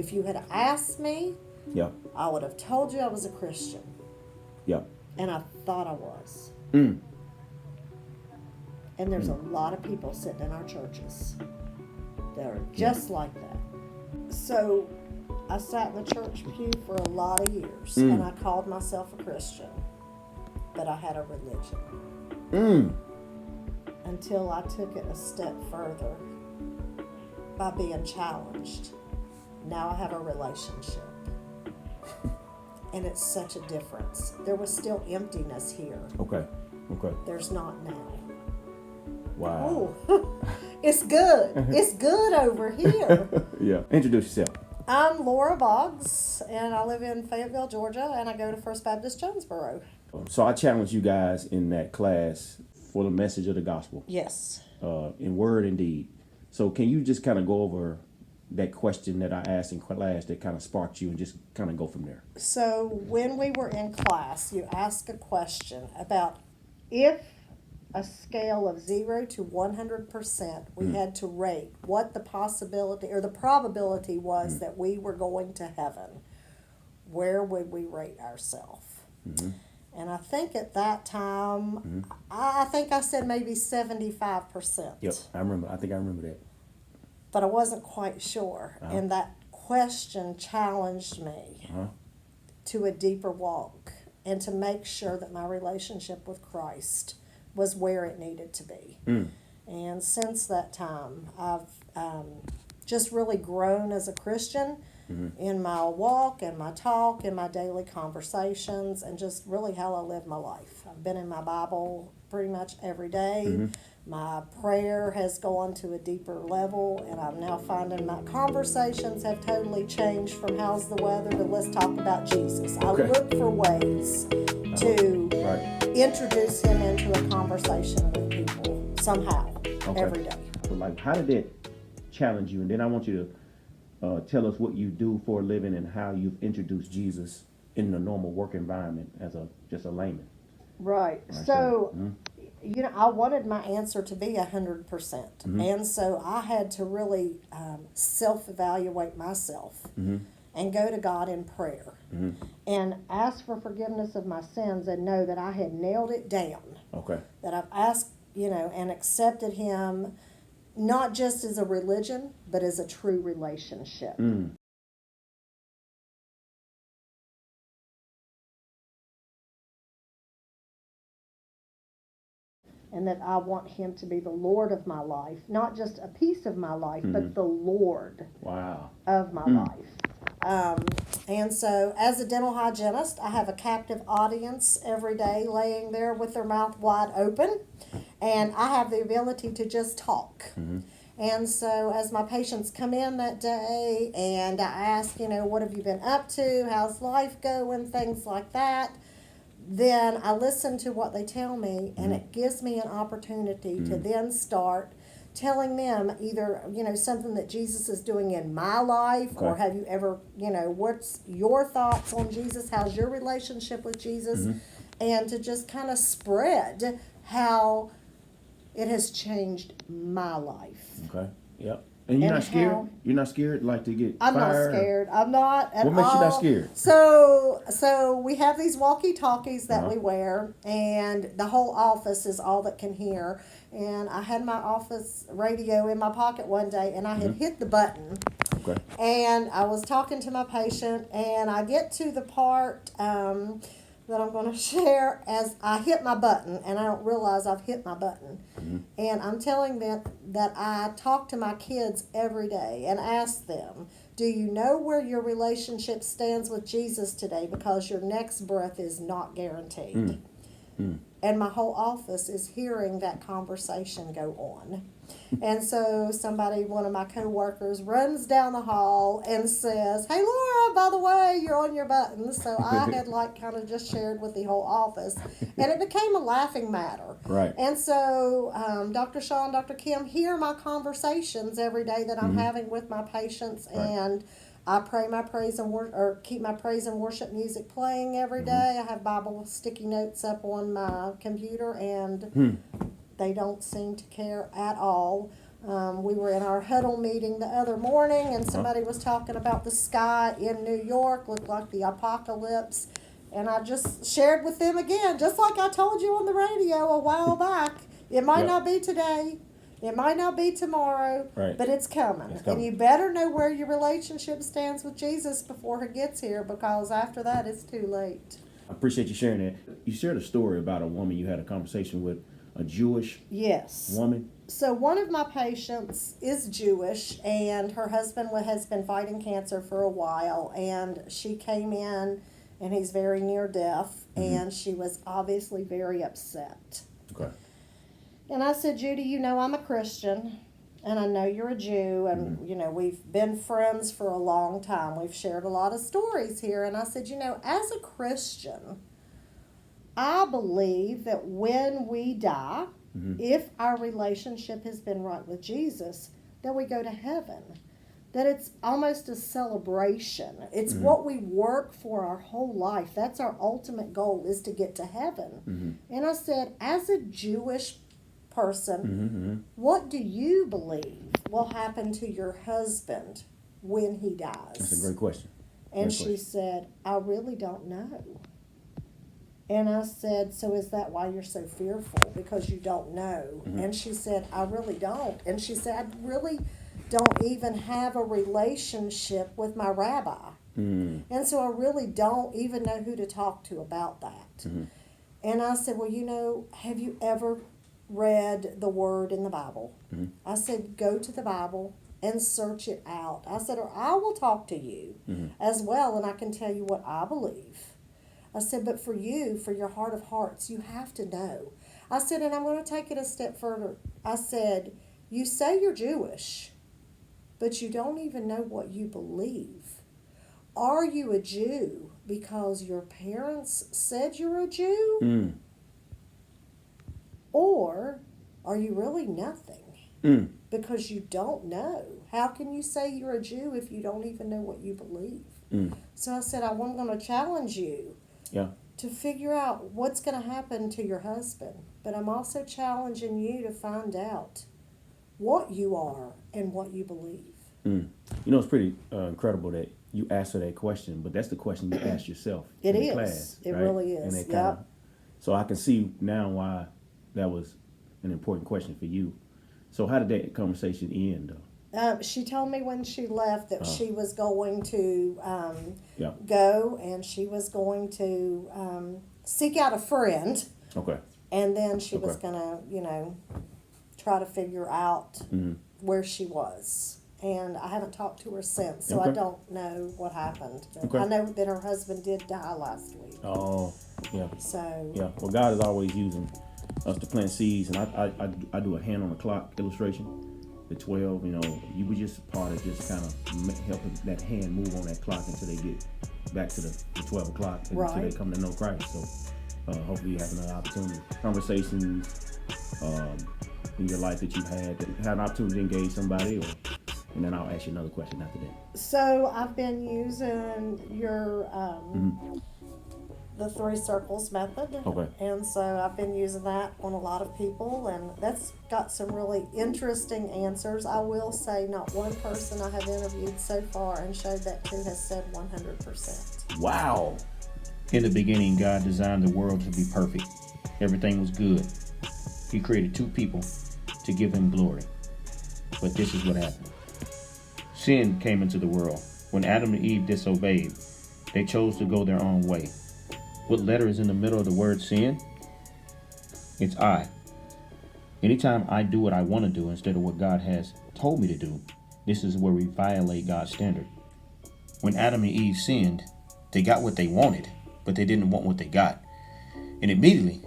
if you had asked me, Yeah. I would have told you I was a Christian. Yeah. And I thought I was. Mm. And there's a lot of people sitting in our churches that are just like that. So I sat in the church pew for a lot of years, and I called myself a Christian, but I had a religion. Until I took it a step further by being challenged. Now I have a relationship. And it's such a difference. There was still emptiness here. Okay. There's not now. Wow. Ooh, it's good. It's good over here. Yeah. Introduce yourself. I'm Lora Boggs, and I live in Fayetteville, Georgia, and I go to First Baptist Jonesboro. So I challenged you guys in that class for the message of the gospel. Yes. In word and deed. So can you just kind of go over that question that I asked in class that kind of sparked you and just kind of go from there? So when we were in class, you asked a question about if a scale of 0 to 100%, we had to rate what the possibility or the probability was that we were going to heaven. Where would we rate ourselves? And I think at that time, I think I said maybe 75%. Yep, I think I remember that. But I wasn't quite sure. And that question challenged me to a deeper walk and to make sure that my relationship with Christ was where it needed to be. And since that time, I've just really grown as a Christian in my walk and my talk and my daily conversations and just really how I live my life. I've been in my Bible pretty much every day. My prayer has gone to a deeper level, and I'm now finding my conversations have totally changed from how's the weather to let's talk about Jesus. I look for ways to introduce him into a conversation with people somehow every day. So like, how did that challenge you? And then I want you to tell us what you do for a living and how you've introduced Jesus in the normal work environment as just a layman. Right. So, you know, I wanted my answer to be 100%. And so I had to really self-evaluate myself and go to God in prayer and ask for forgiveness of my sins and know that I had nailed it down. Okay. That I've asked, you know, and accepted him not just as a religion, but as a true relationship. And that I want him to be the Lord of my life, not just a piece of my life, but the Lord of my life. And so as a dental hygienist, I have a captive audience every day laying there with their mouth wide open, and I have the ability to just talk. And so as my patients come in that day and I ask, you know, what have you been up to? How's life going? Things like that. Then I listen to what they tell me, and it gives me an opportunity to then start telling them either, you know, something that Jesus is doing in my life, or have you ever, you know, what's your thoughts on Jesus? How's your relationship with Jesus? And to just kind of spread how it has changed my life. Okay. Yep. And you're not scared? You're not scared, like, to get I'm fired? not scared. I'm not at all. What makes you not scared? So we have these walkie-talkies that we wear, and the whole office is all that can hear. And I had my office radio in my pocket one day, and I had hit the button. Okay. And I was talking to my patient, and I get to the part that I'm going to share as I hit my button, and I don't realize I've hit my button. And I'm telling them that I talk to my kids every day and ask them, do you know where your relationship stands with Jesus today? Because your next breath is not guaranteed. And my whole office is hearing that conversation go on. And so one of my coworkers runs down the hall and says, hey, Lora, by the way, you're on your button. So I had kind of just shared with the whole office. And it became a laughing matter. Right. And so Dr. Shaw and Dr. Kim hear my conversations every day that I'm having with my patients. And I pray my praise and or keep my praise and worship music playing every day. I have Bible sticky notes up on my computer, and they don't seem to care at all. We were in our huddle meeting the other morning, and somebody was talking about the sky in New York looked like the apocalypse. And I just shared with them again, just like I told you on the radio a while back. It might not be today. It might not be tomorrow, but it's coming. And you better know where your relationship stands with Jesus before he gets here, because after that, it's too late. I appreciate you sharing that. You shared a story about a woman you had a conversation with, a Jewish woman. So one of my patients is Jewish, and her husband has been fighting cancer for a while, and she came in, and he's very near death, and she was obviously very upset. Okay. And I said, Judy, you know I'm a Christian, and I know you're a Jew, and, you know, we've been friends for a long time. We've shared a lot of stories here. And I said, you know, as a Christian, I believe that when we die, if our relationship has been right with Jesus, that we go to heaven. That it's almost a celebration. It's what we work for our whole life. That's our ultimate goal, is to get to heaven. And I said, as a Jewish person, what do you believe will happen to your husband when he dies? That's a great question. And she said, I really don't know. And I said, so is that why you're so fearful? Because you don't know? And she said, I really don't. And she said, I really don't even have a relationship with my rabbi. And so I really don't even know who to talk to about that. And I said, well, you know, have you ever read the word in the Bible? I said, go to the Bible and search it out. I said, or I will talk to you as well, and I can tell you what I believe. I said, but for you, for your heart of hearts, you have to know. I said, and I'm going to take it a step further. I said, you say you're Jewish, but you don't even know what you believe. Are you a Jew because your parents said you're a Jew? Or are you really nothing? Because you don't know. How can you say you're a Jew if you don't even know what you believe? So I said, I'm going to challenge you to figure out what's going to happen to your husband. But I'm also challenging you to find out what you are and what you believe. You know, it's pretty incredible that you answer that question, but that's the question you ask yourself in the class. It really is. And so I can see now why that was an important question for you. So how did that conversation end, though? She told me when she left that she was going to go, and she was going to seek out a friend. Okay. And then she was going to, you know, try to figure out where she was. And I haven't talked to her since, so I don't know what happened. But I know that her husband did die last week. Oh, yeah. So. Yeah. Well, God is always using us to plant seeds, and I do a hand on the clock illustration. The 12, you know, you were just part of just kind of helping that hand move on that clock until they get back to the 12 o'clock and until they come to know Christ. So hopefully you have another opportunity. Conversations in your life that you've had an opportunity to engage somebody, and then I'll ask you another question after that. So I've been using your the 3 circles method. Okay. And so I've been using that on a lot of people, and that's got some really interesting answers. I will say not one person I have interviewed so far and showed that to has said 100%. Wow. In the beginning, God designed the world to be perfect. Everything was good. He created 2 people to give him glory. But this is what happened. Sin came into the world. When Adam and Eve disobeyed, they chose to go their own way. What letter is in the middle of the word sin? It's I. Anytime I do what I want to do instead of what God has told me to do, this is where we violate God's standard. When Adam and Eve sinned, they got what they wanted, but they didn't want what they got. And immediately,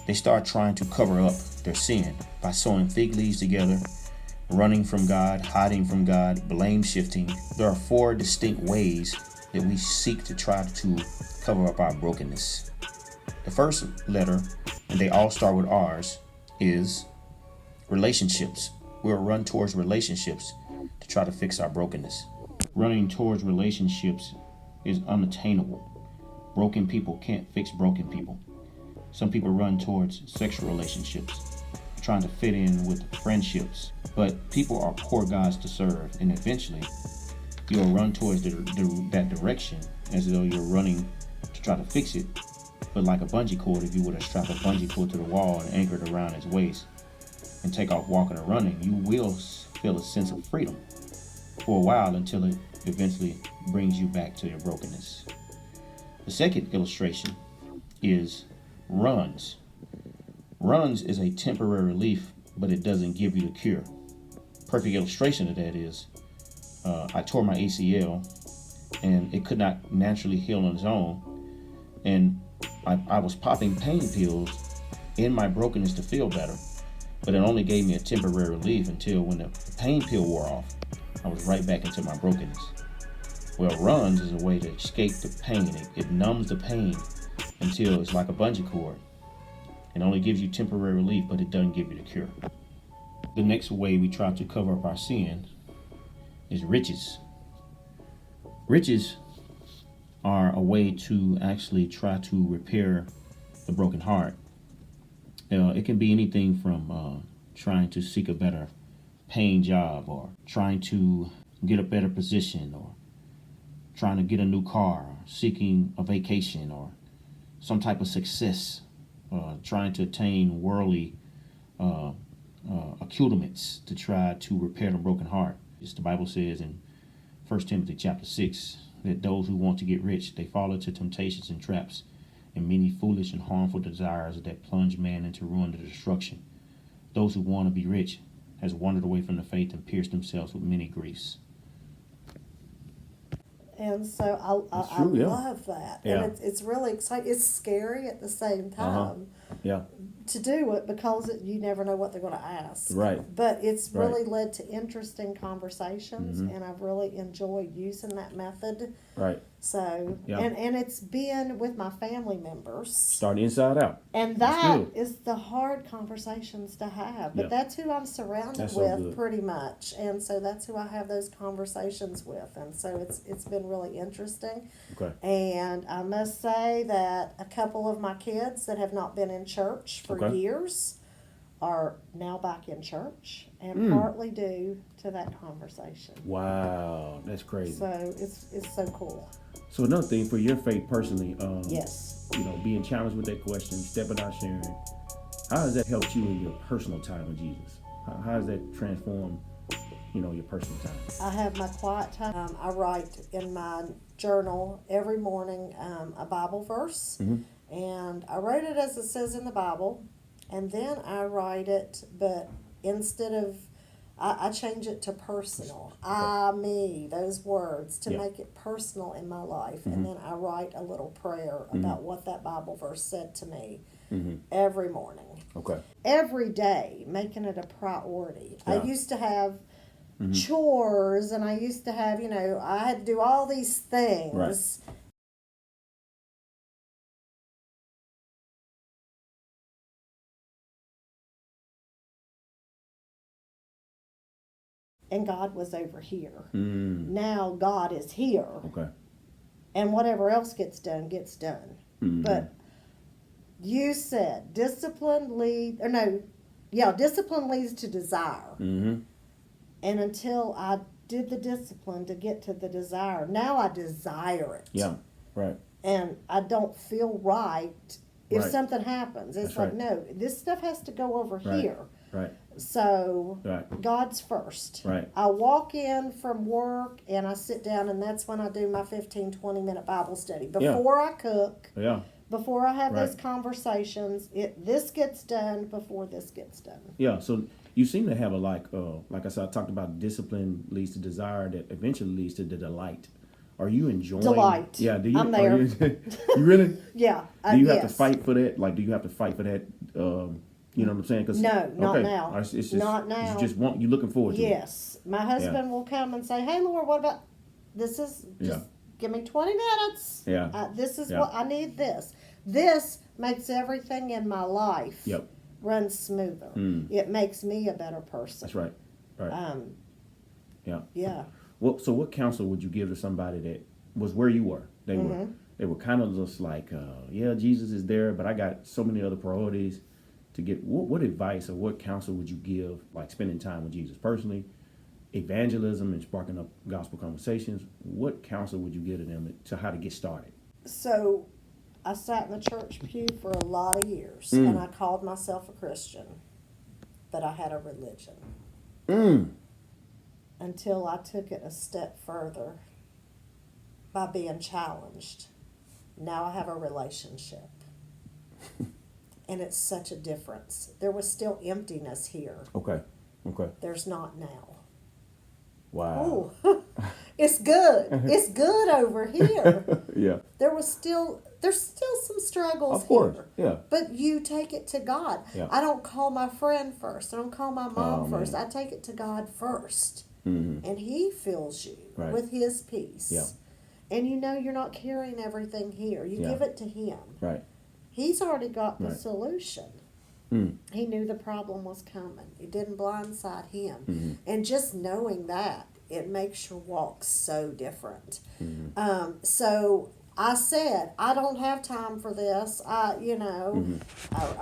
they start trying to cover up their sin by sewing fig leaves together, running from God, hiding from God, blame shifting. There are 4 distinct ways that we seek to try to cover up our brokenness. The first letter, and they all start with R's, is relationships. We'll run towards relationships to try to fix our brokenness. Running towards relationships is unattainable. Broken people can't fix broken people. Some people run towards sexual relationships. trying to fit in with friendships. But people are poor gods to serve, and eventually you'll run towards that direction as though you're running to try to fix it. But like a bungee cord, if you would have strapped a bungee cord to the wall and anchored around his waist and take off walking or running, you will feel a sense of freedom for a while until it eventually brings you back to your brokenness. The second illustration is runs. Runs is a temporary relief, but it doesn't give you the cure. Perfect illustration of that is I tore my ACL and it could not naturally heal on its own. And I was popping pain pills in my brokenness to feel better, but it only gave me a temporary relief until when the pain pill wore off, I was right back into my brokenness. Well, runs is a way to escape the pain. It numbs the pain until it's like a bungee cord. It only gives you temporary relief, but it doesn't give you the cure. The next way we try to cover up our sin is riches. Riches are a way to actually try to repair the broken heart. It can be anything from trying to seek a better paying job, or trying to get a better position, or trying to get a new car, or seeking a vacation, or some type of success, trying to attain worldly accoutrements to try to repair the broken heart. As the Bible says in 1 Timothy chapter 6, that those who want to get rich, they fall into temptations and traps and many foolish and harmful desires that plunge man into ruin and destruction. Those who want to be rich has wandered away from the faith and pierced themselves with many griefs. And so I love that. Yeah. And it's really exciting. It's scary at the same time Yeah. to do it because you never know what they're going to ask. Right. But it's really led to interesting conversations, Mm-hmm. and I've really enjoyed using that method. Right. So, Yeah. and it's been with my family members. Start inside out. And That's that good. is the hard conversations to have. But Yeah. that's who I'm surrounded That's so with good. pretty much. And so that's who I have those conversations with. And so it's been really interesting. Okay. And I must say that a couple of my kids that have not been in church for Okay. years are now back in church, and partly due to that conversation. Wow, that's crazy. So it's so cool. So another thing for your faith personally, Yes. being challenged with that question, stepping out, sharing, how has that helped you in your personal time with Jesus? How has that transformed, your personal time? I have my quiet time. I write in my journal every morning a Bible verse, and I write it as it says in the Bible, and then I write it, but instead of, I change it to personal. I, me, those words to make it personal in my life, and then I write a little prayer about what that Bible verse said to me every morning. Okay. Every day, making it a priority. Yeah. I used to have chores, and I used to have, I had to do all these things. Right. And God was over here. Now God is here. Okay. And whatever else gets done, gets done. But you said discipline leads to desire. And until I did the discipline to get to the desire, now I desire it. Yeah. Right. And I don't feel right if Right. something happens. It's That's like, right. no, this stuff has to go over Right. here. Right. So Right. God's first. Right. I walk in from work and I sit down, and that's when I do my 15-20 minute Bible study. Before I cook, Yeah. before I have those Right. conversations, this gets done before this gets done. Yeah. So you seem to have like I said, I talked about discipline leads to desire that eventually leads to the delight. Are you enjoying Delight. Yeah. Do you? I'm there. You really? Yeah. Do you have yes. to fight for that? Like, do you have to fight for that? You know what I'm saying? 'Cause, No, not okay. now. It's just, Not now. You looking forward to it. Yes. My husband will come and say, "Hey, Laura, what about this? Is just give me 20 minutes. Yeah. This is Yeah. what I need. This makes everything in my life Yep. run smoother. It makes me a better person. That's right. Right. Yeah. Yeah. So what counsel would you give to somebody that was where you were? They were kind of just like, yeah, Jesus is there, but I got so many other priorities. to get, what advice or what counsel would you give, like spending time with Jesus personally, evangelism and sparking up gospel conversations? What counsel would you give to them to how to get started? So I sat in the church pew for a lot of years, and I called myself a Christian, but I had a religion. Until I took it a step further by being challenged. Now I have a relationship. And it's such a difference. There was still emptiness here. Okay. There's not now. Wow. Ooh, it's good. It's good over here. Yeah. There's still some struggles Of course. here. Yeah. But you take it to God. Yeah. I don't call my friend first. I don't call my mom first. Man. I take it to God first. Mm-hmm. And He fills you Right. with His peace. Yeah. And you know you're not carrying everything here. You give it to Him. Right. He's already got the Right. solution. He knew the problem was coming. It didn't blindside him. And just knowing that, it makes your walk so different. So I said, I don't have time for this. I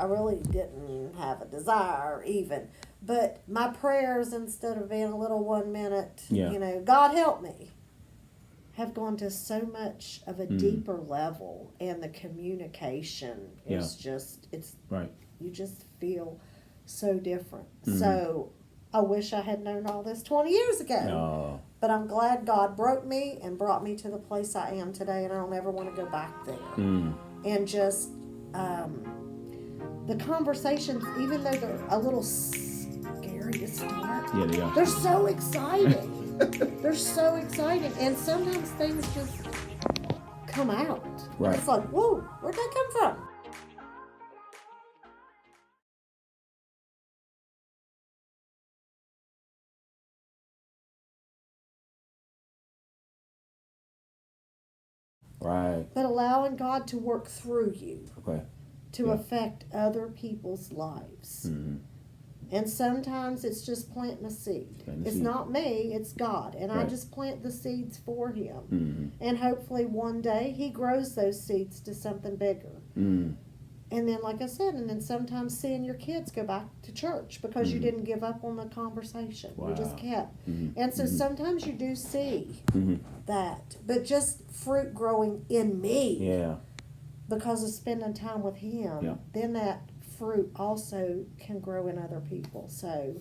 really didn't have a desire even. But my prayers, instead of being a little 1 minute, God help me, have gone to so much of a deeper level, and the communication is it's right. You just feel so different. So I wish I had known all this 20 years ago. No. But I'm glad God broke me and brought me to the place I am today, and I don't ever want to go back there. And just the conversations, even though they're a little scary to start, Yeah, they are. they're so exciting. They're so exciting. And sometimes things just come out. Right. It's like, whoa, where'd that come from? Right. But allowing God to work through you Okay. to affect other people's lives. And sometimes it's just planting a seed. It's not me, it's God. And I just plant the seeds for Him. And hopefully one day He grows those seeds to something bigger. And then, like I said, and then sometimes seeing your kids go back to church because you didn't give up on the conversation. Wow. You just kept. And so sometimes you do see that. But just fruit growing in me. Yeah. Because of spending time with Him, then that fruit also can grow in other people. So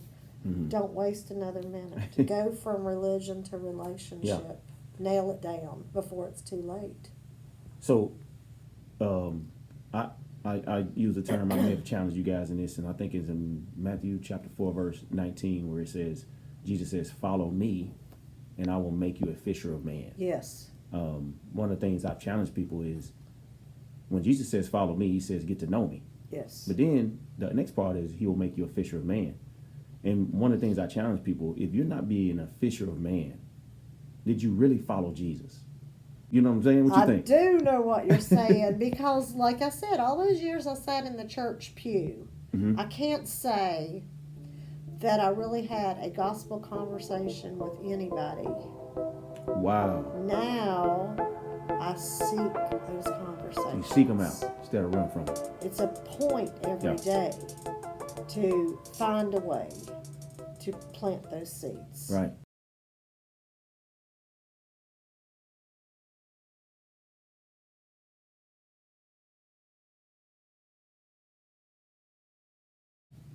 don't waste another minute. Go from religion to relationship. Nail it down before it's too late. So, I use a term, I may have challenged you guys in this, and I think it's in Matthew chapter 4, verse 19, where it says, Jesus says, follow me, and I will make you a fisher of men. Yes. One of the things I've challenged people is, when Jesus says, follow me, He says, get to know me. Yes. But then the next part is He will make you a fisher of man. And one of the things I challenge people, if you're not being a fisher of man, did you really follow Jesus? You know what I'm saying? What you think? I do know what you're saying because, like I said, all those years I sat in the church pew, I can't say that I really had a gospel conversation with anybody. Wow. Now I seek those conversations. You seek them out instead of run from them. It's a point every day to find a way to plant those seeds. Right.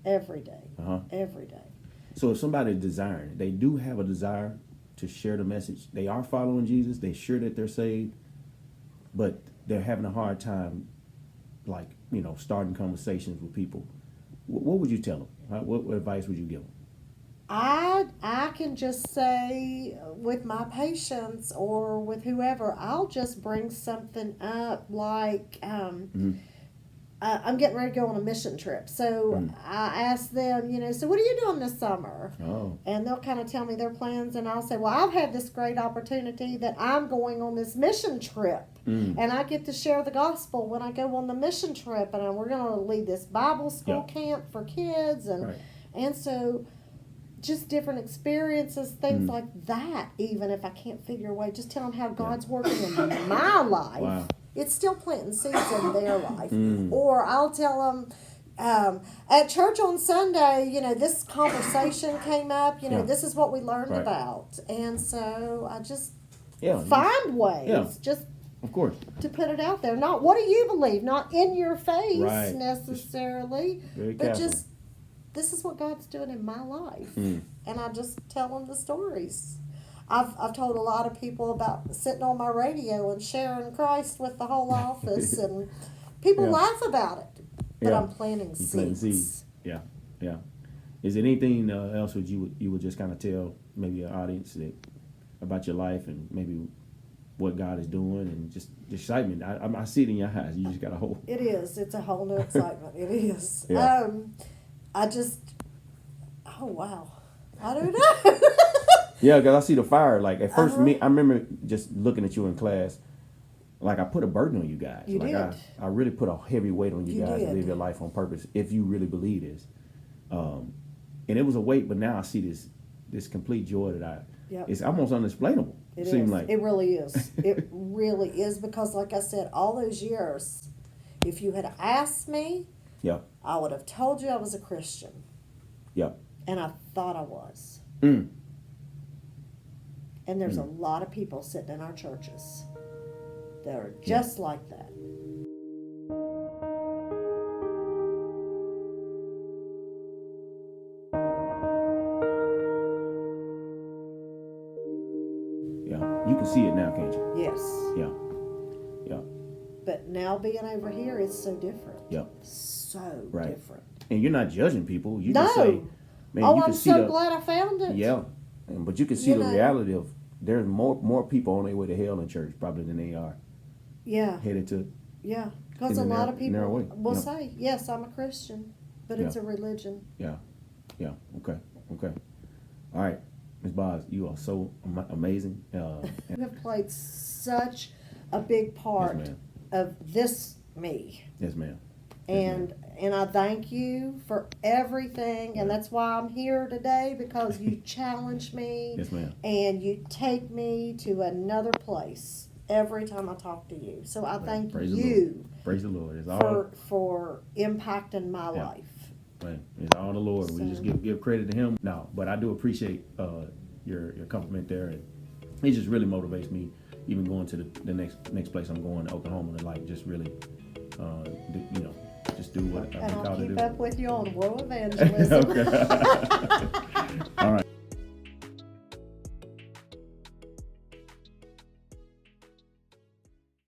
Every day. Uh-huh. Every day. So if somebody's desiring, they do have a desire to share the message. They are following Jesus. They're sure that they're saved, but they're having a hard time, like, starting conversations with people. What would you tell them? What advice would you give them? I can just say with my patients or with whoever, I'll just bring something up like I'm getting ready to go on a mission trip. So I ask them, so what are you doing this summer? Oh. And they'll kind of tell me their plans, and I'll say, well, I've had this great opportunity that I'm going on this mission trip. And I get to share the gospel when I go on the mission trip, and we're going to lead this Bible school camp for kids. And so just different experiences, things like that, even if I can't figure a way, just tell them how God's working in my life. Wow. It's still planting seeds in their life. Or I'll tell them, At church on Sunday, this conversation came up. This is what we learned Right. about, and so I just Yeah. find ways, Yeah. just Of course. to put it out there. Not what do you believe, not in your face Right. necessarily, Very but careful. just this is what God's doing in my life, Mm. and I just tell them the stories. I've told a lot of people about sitting on my radio and sharing Christ with the whole office, and people Yeah. laugh about it. But Yeah. I'm planting You seeds. planting seeds. Yeah. Yeah. Is there anything else would you would just kind of tell maybe your audience about your life and maybe what God is doing and just the excitement? I see it in your eyes. You just got a whole. It is. It's a whole new excitement. It is. Yeah. I just. Oh wow. I don't know. Yeah, because I see the fire. Like at first, I remember just looking at you in class. Like I put a burden on you guys. You like did. I really put a heavy weight on you guys to did. live your life on purpose if you really believe this. And it was a weight, but now I see this complete joy that Yep. it's almost unexplainable. It Seemed is. like It really is. It really is, because like I said, all those years, if you had asked me, yeah, I would have told you I was a Christian. yeah. And I thought I was. Mm. And there's a lot of people sitting in our churches that are just like that. Yeah, you can see it now, can't you? Yes. Yeah, yeah, But now being over here, it's so different. yeah. So Right. different. And you're not judging people. You No. just say, man, Oh, you can I'm see so the glad I found it. yeah, but you can see You the know. reality of there's more people on their way to hell in church probably than they are Yeah. headed to. Yeah. Because In a a lot of narrow people way. will Yeah. say, yes, I'm a Christian, but it's a religion. Yeah, yeah. Okay, okay. All right, Ms. Boggs, you are so amazing. You have played such a big part ma'am. of this me. Yes, ma'am. And I thank you for everything, and that's why I'm here today, because you challenge me Yes, ma'am. and you take me to another place every time I talk to you. So I thank Praise the you Praise the Lord. It's all for impacting my Yeah. life. man, it's all the Lord. We just So- give credit to Him. No, but I do appreciate your compliment there, and it just really motivates me. Even going to the next place I'm going, Oklahoma, to like just really, just do what I've And been I'll called to keep do. up with you on world evangelism. Okay.